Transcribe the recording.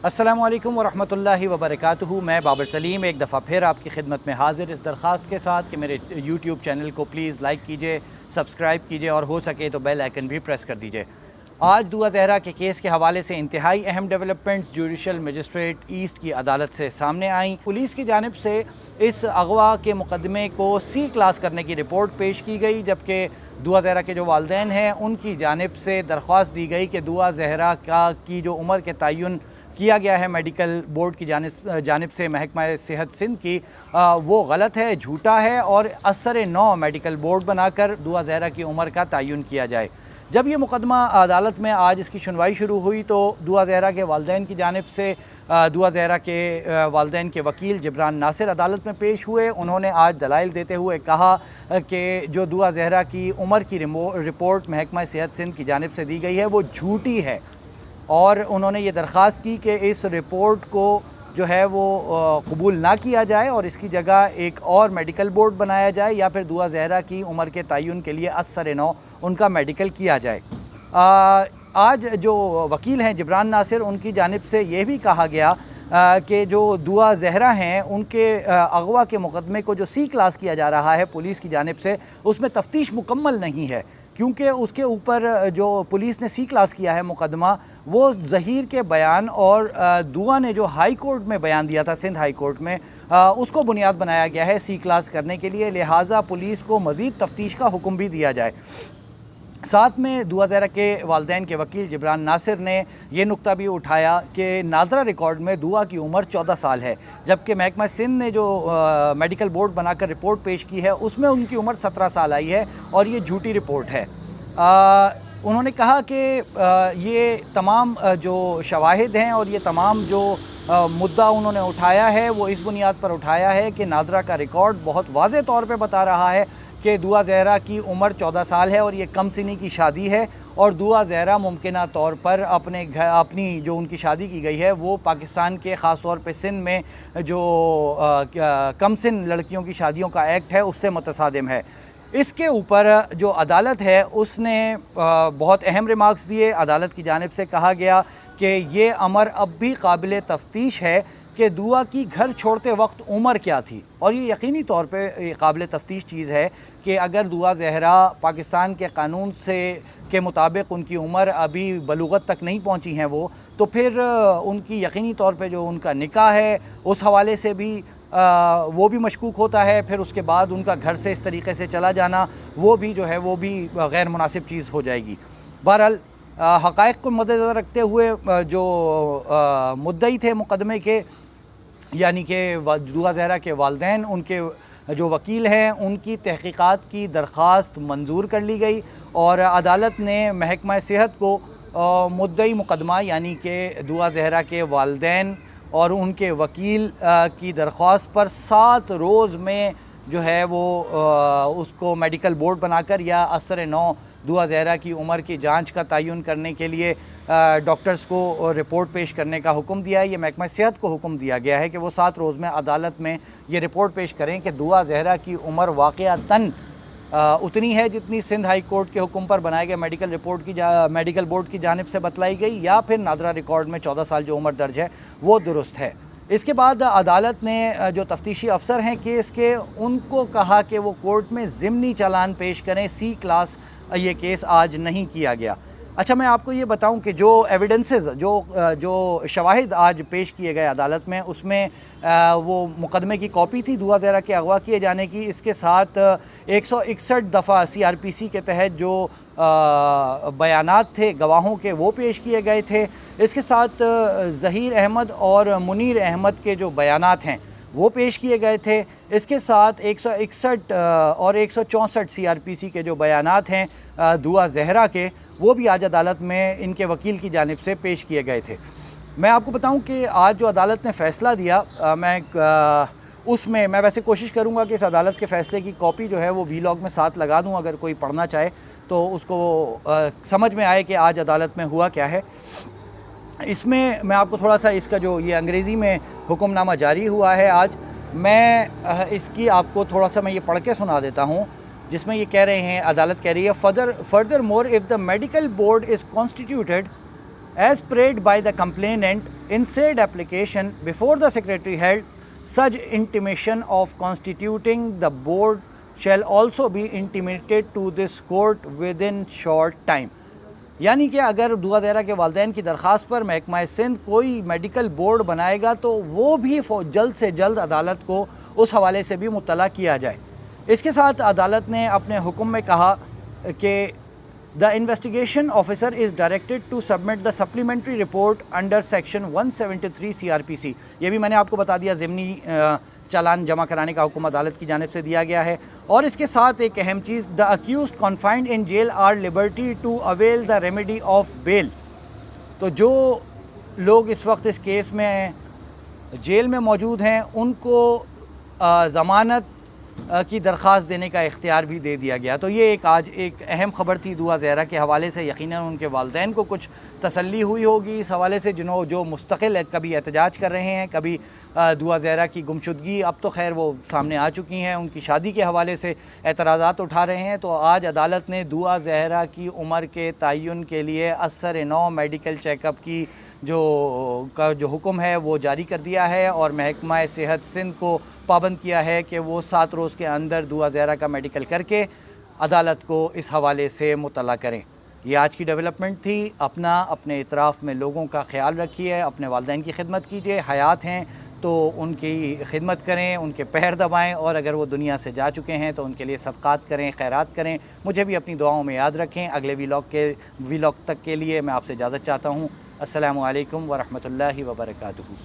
अस्सलामुअलैकुम वरहमतुल्लाहि वबरकातुहू। मैं बाबर सलीम एक दफ़ा फिर आपकी खिदमत में हाज़िर इस दरख्वास्त के साथ कि मेरे यूट्यूब चैनल को प्लीज़ लाइक कीजिए, सब्सक्राइब कीजिए और हो सके तो बेल आइकन भी प्रेस कर दीजिए। आज दुआ ज़हरा के केस के हवाले से इंतहाई अहम डेवलपमेंट्स जुडिशल मजिस्ट्रेट ईस्ट की अदालत से सामने आई। पुलिस की जानिब से इस अगवा के मुकदमे को सी क्लास करने की रिपोर्ट पेश की गई, जबकि दुआ ज़हरा के जो वालिदैन हैं उनकी जानिब से दरख्वास्त दी गई कि दुआ ज़हरा की जो उम्र के तयन किया गया है मेडिकल बोर्ड की जानिब से महकमा सेहत सिंध की, वो गलत है, झूठा है और असर नौ मेडिकल बोर्ड बनाकर दुआ ज़हरा की उम्र का तयन किया जाए। जब ये मुकदमा अदालत में आज इसकी सुनवाई शुरू हुई तो दुआ ज़हरा के वालिदैन की जानिब से दुआ ज़हरा के वालिदैन के वकील जिब्रान नासिर अदालत में पेश हुए। उन्होंने आज दलाइल देते हुए कहा कि जो दुआ ज़हरा की उम्र की रिपोर्ट महकमा सेहत सिंध की जानिब से दी गई है वो झूठी है, और उन्होंने ये दरख्वास्त की कि इस रिपोर्ट को जो है वो कबूल ना किया जाए और इसकी जगह एक और मेडिकल बोर्ड बनाया जाए या फिर दुआ ज़हरा की उम्र के तयन के लिए असर नौ उनका मेडिकल किया जाए। आज जो वकील हैं जिब्रान नासिर, उनकी जानिब से ये भी कहा गया कि जो दुआ ज़हरा हैं उनके अगवा के मुकदमे को जो सी क्लास किया जा रहा है पुलिस की जानिब से, उसमें तफ्तीश मुकम्मल नहीं है, क्योंकि उसके ऊपर जो पुलिस ने सी क्लास किया है मुकदमा वो ज़हीर के बयान और दुआ ने जो हाई कोर्ट में बयान दिया था सिंध हाई कोर्ट में, उसको बुनियाद बनाया गया है सी क्लास करने के लिए। लिहाजा पुलिस को मज़ीद तफ्तीश का हुक्म भी दिया जाए। साथ में दुआ ज़हरा के वालिदैन के वकील जिब्रान नासिर ने यह नुक्ता भी उठाया कि नादरा रिकॉर्ड में दुआ की उम्र 14 साल है, जबकि महकमा सिंध ने जो मेडिकल बोर्ड बनाकर रिपोर्ट पेश की है उसमें उनकी उम्र 17 साल आई है और ये झूठी रिपोर्ट है। उन्होंने कहा कि ये तमाम जो शवाहिद हैं और ये तमाम जो मुद्दा उन्होंने उठाया है वो इस बुनियाद पर उठाया है कि नादरा का रिकॉर्ड बहुत वाज़े तौर पे बता रहा है कि दुआ ज़हरा की उम्र 14 साल है और ये कम सिनी की शादी है, और दुआ ज़हरा मुमकिना तौर पर अपनी जो उनकी शादी की गई है वो पाकिस्तान के ख़ास तौर पे सिंध में जो कम सिन लड़कियों की शादियों का एक्ट है उससे मुतसादिम है। इसके ऊपर जो अदालत है उसने बहुत अहम रिमार्क्स दिए। अदालत की जानिब से कहा गया कि ये अमर अब भी काबिल तफ्तीश है कि दुआ की घर छोड़ते वक्त उम्र क्या थी, और ये यकीनी तौर पे काबिल तफ्तीश चीज़ है कि अगर दुआ ज़हरा पाकिस्तान के कानून से के मुताबिक उनकी उम्र अभी बलूगत तक नहीं पहुंची हैं वो, तो फिर उनकी यकीनी तौर पे जो उनका निकाह है उस हवाले से भी वो भी मशकूक होता है। फिर उसके बाद उनका घर से इस तरीके से चला जाना वो भी जो है वो भी गैर मुनासिब चीज़ हो जाएगी। बहरहाल हक़ाइक़ को मद्देनज़र रखते हुए जो मुद्दई थे मुकदमे के, यानी कि दुआ ज़हरा के वालिदैन, उनके जो वकील हैं, उनकी तहक़ीक़ात की दरख्वास्त मंजूर कर ली गई और अदालत ने महकमा सेहत को मुद्दई मुकदमा यानी कि दुआ ज़हरा के वालिदैन और उनके वकील की दरख्वास्त पर 7 रोज़ में जो है वो उसको मेडिकल बोर्ड बनाकर या असर नौ दुआ ज़हरा की उम्र की जांच का तयन करने के लिए डॉक्टर्स को रिपोर्ट पेश करने का हुक्म दिया है। ये महकमा सेहत को हुक्म दिया गया है कि वो 7 रोज़ में अदालत में ये रिपोर्ट पेश करें कि दुआ ज़हरा की उम्र वाक़अतन उतनी है जितनी सिंध हाई कोर्ट के हुक्म पर बनाए गए मेडिकल बोर्ड की जानिब से बतलाई गई, या फिर नादरा रिकॉर्ड में 14 साल जो उम्र दर्ज है वो दुरुस्त है। इसके बाद अदालत ने जो तफ्तीशी अफसर हैं केस के, उनको कहा कि वो कोर्ट में ज़िमनी चालान पेश करें। सी क्लास ये केस आज नहीं किया गया। अच्छा, मैं आपको ये बताऊं कि जो एविडेंसेस जो शवाहिद आज पेश किए गए अदालत में, उसमें वो मुकदमे की कॉपी थी दुआ ज़हरा के अगवा किए जाने की। इसके साथ 161 दफ़ा CRPC के तहत जो बयानात थे गवाहों के वो पेश किए गए थे। इसके साथ ज़हीर अहमद और मुनीर अहमद के जो बयानात हैं वो पेश किए गए थे। इसके साथ 161 और 164 CRPC के जो बयानात हैं दुआ ज़हरा के, वो भी आज अदालत में इनके वकील की जानिब से पेश किए गए थे। मैं आपको बताऊं कि आज जो अदालत ने फ़ैसला दिया, उसमें मैं वैसे कोशिश करूंगा कि इस अदालत के फ़ैसले की कॉपी जो है वो वीलॉग में साथ लगा दूं, अगर कोई पढ़ना चाहे तो उसको समझ में आए कि आज अदालत में हुआ क्या है। इसमें मैं आपको थोड़ा सा इसका जो ये अंग्रेज़ी में हुक्मनामा जारी हुआ है आज, मैं इसकी आपको थोड़ा सा मैं ये पढ़ के सुना देता हूँ, जिसमें ये कह रहे हैं, अदालत कह रही है, further more if the medical board is constituted as prayed by the complainant, In said application, before the secretary held such intimation of constituting the board shall also be intimated to this court within short time. यानी कि अगर दुआ ज़हरा के वालिदैन की दरख्वास्त पर महकमा सिंध कोई मेडिकल बोर्ड बनाएगा तो वो भी जल्द से जल्द अदालत को उस हवाले से भी मुत्तला किया जाए। इसके साथ अदालत ने अपने हुक्म में कहा कि the investigation officer is directed to submit the supplementary report under section 173 CRPC। ये भी मैंने आपको बता दिया, ज़िमनी चालान जमा कराने का हुक्म अदालत की जानिब से दिया गया है। और इसके साथ एक अहम चीज़, the accused confined in jail are liberty to avail the remedy of bail. तो जो लोग इस वक्त इस केस में जेल में मौजूद हैं उनको ज़मानत की दरख्वास्त देने का इख्तियार भी दे दिया गया। तो ये एक आज एक अहम ख़बर थी दुआ ज़हरा के हवाले से। यकीनन उनके वालिदैन को कुछ तसल्ली हुई होगी इस हवाले से, जो मुस्तकिल कभी एहतजाज कर रहे हैं, कभी दुआ ज़हरा की गुमशुदगी, अब तो खैर वो सामने आ चुकी हैं, उनकी शादी के हवाले से एतराज़ात उठा रहे हैं। तो आज अदालत ने दुआ ज़हरा की उम्र के तयन के लिए असर नौ मेडिकल चेकअप की जो हुक्म है वो जारी कर दिया है और महकमा सेहत सिंध को पाबंद किया है कि वो 7 रोज़ के अंदर दुआ ज़हरा का मेडिकल करके अदालत को इस हवाले से मुतला करें। ये आज की डेवलपमेंट थी। अपने इतराफ़ में लोगों का ख्याल रखिए, अपने वालिदैन की खिदमत कीजिए। हयात हैं तो उनकी खिदमत करें, उनके पैर दबाएं, और अगर वो दुनिया से जा चुके हैं तो उनके लिए सदक़ात करें, खैरात करें। मुझे भी अपनी दुआओं में याद रखें। अगले व्लॉग तक के लिए मैं आपसे इजाज़त चाहता हूँ। अस्सलामु अलैकुम व रहमतुल्लाहि व बरकातुहू।